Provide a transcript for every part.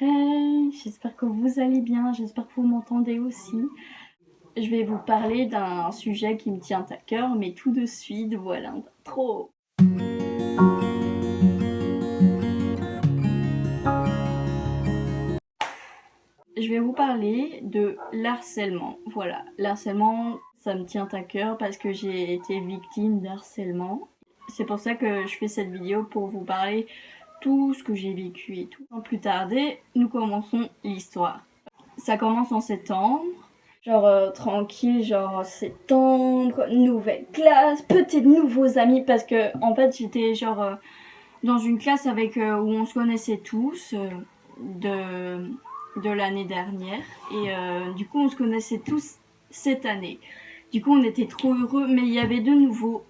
Hey, j'espère que vous allez bien, j'espère que vous m'entendez aussi. Je vais vous parler d'un sujet qui me tient à cœur, mais tout de suite, voilà, trop. Je vais vous parler de l'harcèlement. Voilà, l'harcèlement, ça me tient à cœur parce que j'ai été victime d'harcèlement. C'est pour ça que je fais cette vidéo pour vous parler tout ce que j'ai vécu et tout. Sans plus tarder, nous commençons l'histoire. Ça commence en septembre. Genre tranquille, genre septembre, nouvelle classe, peut-être nouveaux amis parce que en fait j'étais genre dans une classe avec où on se connaissait tous de de l'année dernière et du coup on se connaissait tous cette année. Du coup on était trop heureux, mais il y avait de nouveaux.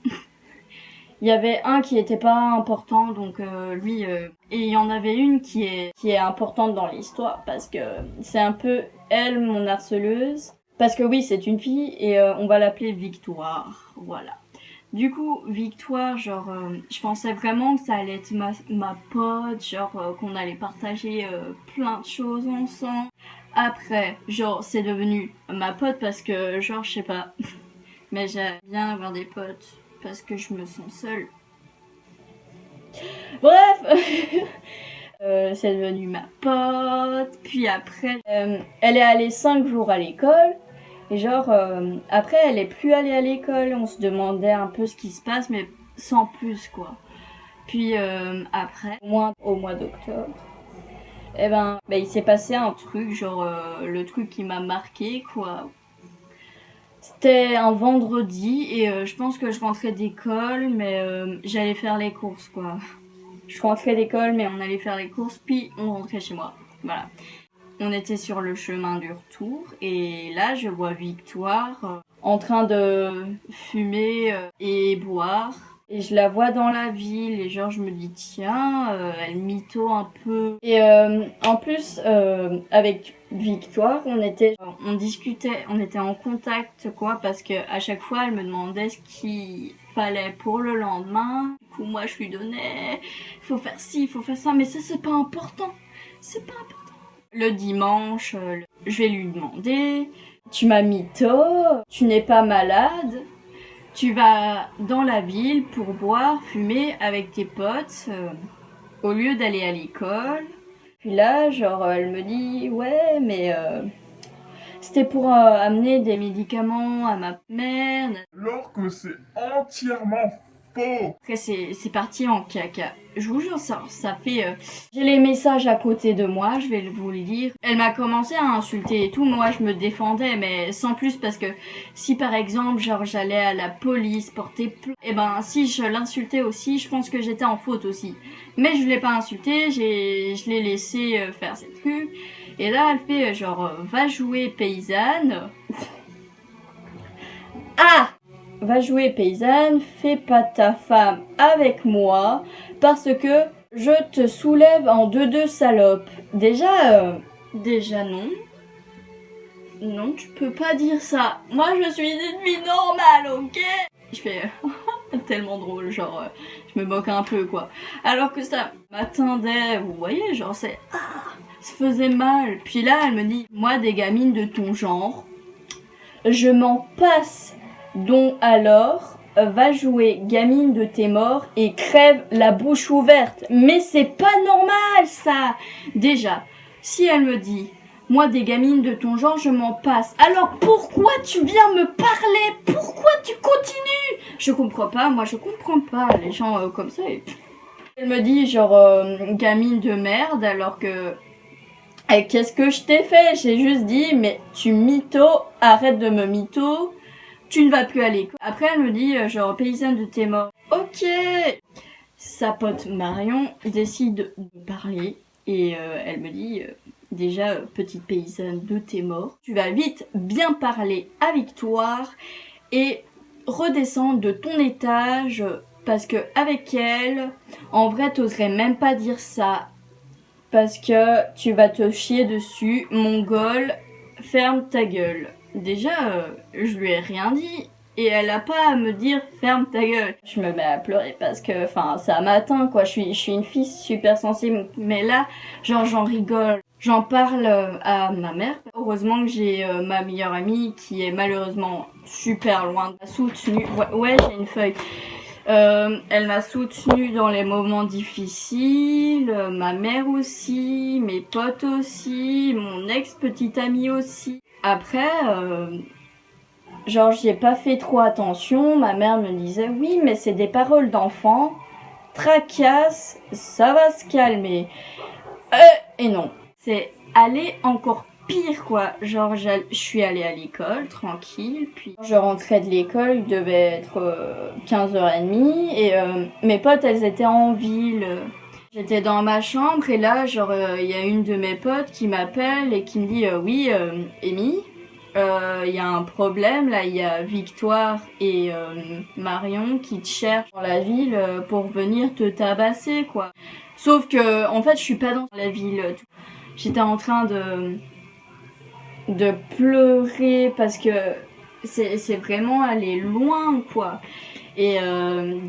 Il y avait un qui était pas important, donc lui et il y en avait une qui est importante dans l'histoire parce que c'est un peu elle mon harceleuse. Parce que oui, c'est une fille et on va l'appeler Victoire. Voilà. Du coup, Victoire, genre, je pensais vraiment que ça allait être ma pote, genre, qu'on allait partager plein de choses ensemble. Après, genre, c'est devenu ma pote parce que, genre, je sais pas, mais j'aime bien avoir des potes parce que je me sens seule. Bref, c'est devenu ma pote. Puis après, elle est allée 5 jours à l'école. Et genre, après, elle est plus allée à l'école. On se demandait un peu ce qui se passe, mais sans plus, quoi. Puis après, au mois d'octobre, eh ben, il s'est passé un truc, genre le truc qui m'a marqué, quoi. C'était un vendredi et je pense que je rentrais d'école, mais j'allais faire les courses, quoi. Je rentrais d'école, mais on allait faire les courses, puis on rentrait chez moi. Voilà. On était sur le chemin du retour et là je vois Victoire en train de fumer et boire. Et je la vois dans la ville et genre je me dis tiens, elle mytho un peu. Et en plus avec Victoire on discutait, on était en contact quoi parce que à chaque fois elle me demandait ce qu'il fallait pour le lendemain. Du coup moi je lui donnais, il faut faire ci, il faut faire ça, mais ça c'est pas important, c'est pas important. Le dimanche, je vais lui demander, tu m'as mytho, tu n'es pas malade, tu vas dans la ville pour boire, fumer avec tes potes au lieu d'aller à l'école. Puis là, genre, elle me dit, ouais, mais c'était pour amener des médicaments à ma mère. Alors que c'est entièrement faux. Après, c'est parti en caca. Je vous jure, ça fait... J'ai les messages à côté de moi, je vais vous les lire. Elle m'a commencé à insulter et tout. Moi, je me défendais, mais sans plus, parce que si, par exemple, genre, j'allais à la police porter plainte, et ben, si je l'insultais aussi, je pense que j'étais en faute aussi. Mais je l'ai pas insulté, je l'ai laissé faire ses trucs. Et là, elle fait, genre, va jouer paysanne. Ah! Va jouer paysanne, fais pas ta femme avec moi, parce que je te soulève en deux salope. Déjà non. Non, tu peux pas dire ça. Moi, je suis une fille normale, ok? Je fais tellement drôle, genre, je me moque un peu, quoi. Alors que ça m'attendait, vous voyez, genre, ça faisait mal. Puis là, elle me dit, moi, des gamines de ton genre, je m'en passe. Donc alors, va jouer gamine de tes morts et crève la bouche ouverte. Mais c'est pas normal ça. Déjà, si elle me dit, moi des gamines de ton genre, je m'en passe. Alors pourquoi tu viens me parler? Pourquoi tu continues? Je comprends pas, moi je comprends pas les gens comme ça. Elle me dit genre gamine de merde alors que et qu'est-ce que je t'ai fait? J'ai juste dit, mais tu mytho, arrête de me mytho, tu ne vas plus à l'école. Après, elle me dit, genre, paysanne de tes morts. Ok. Sa pote Marion décide de parler et elle me dit, déjà, petite paysanne de tes morts, tu vas vite bien parler à Victoire et redescendre de ton étage parce que avec elle, en vrai, t'oserais même pas dire ça parce que tu vas te chier dessus, mongol, ferme ta gueule. Déjà, je lui ai rien dit. et elle a pas à me dire ferme ta gueule. Je me mets à pleurer parce que, enfin, ça m'atteint quoi. Je suis une fille super sensible, mais là, genre j'en rigole. J'en parle à ma mère. Heureusement que j'ai ma meilleure amie qui est malheureusement super loin. Elle m'a soutenue. Ouais, j'ai une feuille. Elle m'a soutenue dans les moments difficiles, ma mère aussi, mes potes aussi, mon ex-petite amie aussi. Après, genre j'y ai pas fait trop attention, ma mère me disait oui mais c'est des paroles d'enfant, tracasse, ça va se calmer. Et non, c'est aller encore pire quoi. Genre je suis allée à l'école tranquille, puis je rentrais de l'école, il devait être 15h30 et mes potes elles étaient en ville. J'étais dans ma chambre et là genre il y a une de mes potes qui m'appelle et qui me dit oui Amy, y a un problème là, il y a Victoire et Marion qui te cherchent dans la ville pour venir te tabasser quoi. Sauf que en fait je suis pas dans la ville. J'étais en train de pleurer parce que c'est vraiment aller loin quoi. Et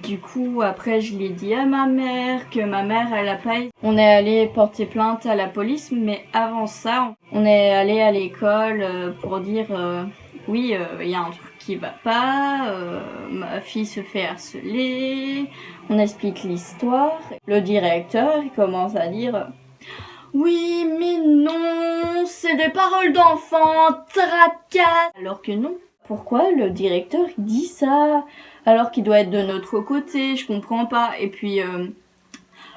du coup après je l'ai dit à ma mère que ma mère elle a pas. On est allé porter plainte à la police, mais avant ça on est allé à l'école pour dire oui il y a un truc qui va pas, ma fille se fait harceler, on explique l'histoire. Le directeur il commence à dire oui, mais non, c'est des paroles d'enfant, tracasse. Alors que non. Pourquoi le directeur dit ça alors qu'il doit être de notre côté? Je comprends pas. Et puis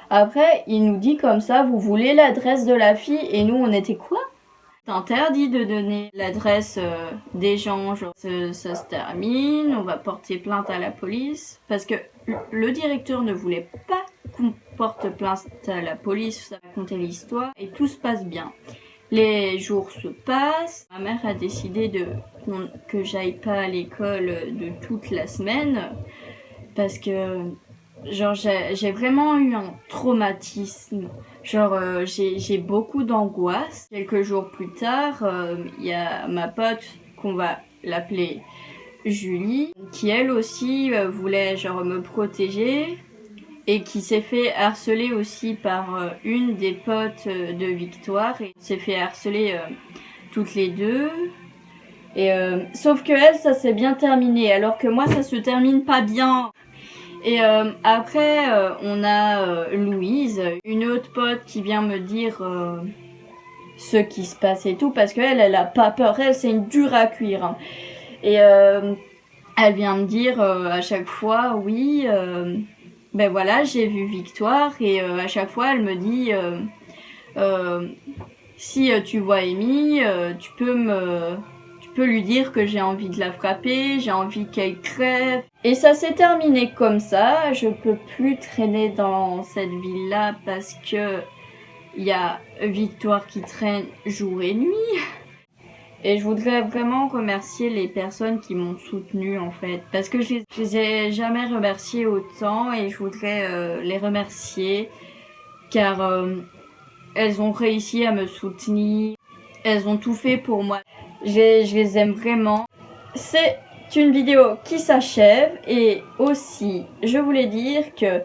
après, il nous dit comme ça, vous voulez l'adresse de la fille? Et nous, on était quoi? C'est interdit de donner l'adresse des gens. Genre, ça se termine, on va porter plainte à la police. Parce que le directeur ne voulait pas qu'on porte plainte à la police, ça racontait l'histoire et tout se passe bien. Les jours se passent, ma mère a décidé que j'aille pas à l'école de toute la semaine parce que genre j'ai vraiment eu un traumatisme. Genre j'ai beaucoup d'angoisse. Quelques jours plus tard, il y a ma pote qu'on va l'appeler Julie qui elle aussi voulait genre me protéger. Et qui s'est fait harceler aussi par une des potes de Victoire. Et s'est fait harceler toutes les deux. Et sauf que elle, ça s'est bien terminé, alors que moi, ça se termine pas bien. Et après, on a Louise, une autre pote qui vient me dire ce qui se passe et tout, parce qu'elle, elle a pas peur. Elle, c'est une dure à cuire. Hein. Et elle vient me dire à chaque fois, oui... ben voilà, j'ai vu Victoire et à chaque fois elle me dit si tu vois Amy, tu peux lui dire que j'ai envie de la frapper, j'ai envie qu'elle crève. Et ça s'est terminé comme ça, je peux plus traîner dans cette ville-là parce que il y a Victoire qui traîne jour et nuit. Et je voudrais vraiment remercier les personnes qui m'ont soutenue en fait. Parce que je les ai jamais remerciées autant et je voudrais les remercier car elles ont réussi à me soutenir. Elles ont tout fait pour moi. Je les aime vraiment. C'est une vidéo qui s'achève et aussi je voulais dire que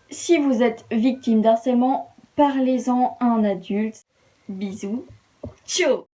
si vous êtes victime d'harcèlement, parlez-en à un adulte. Bisous. Ciao.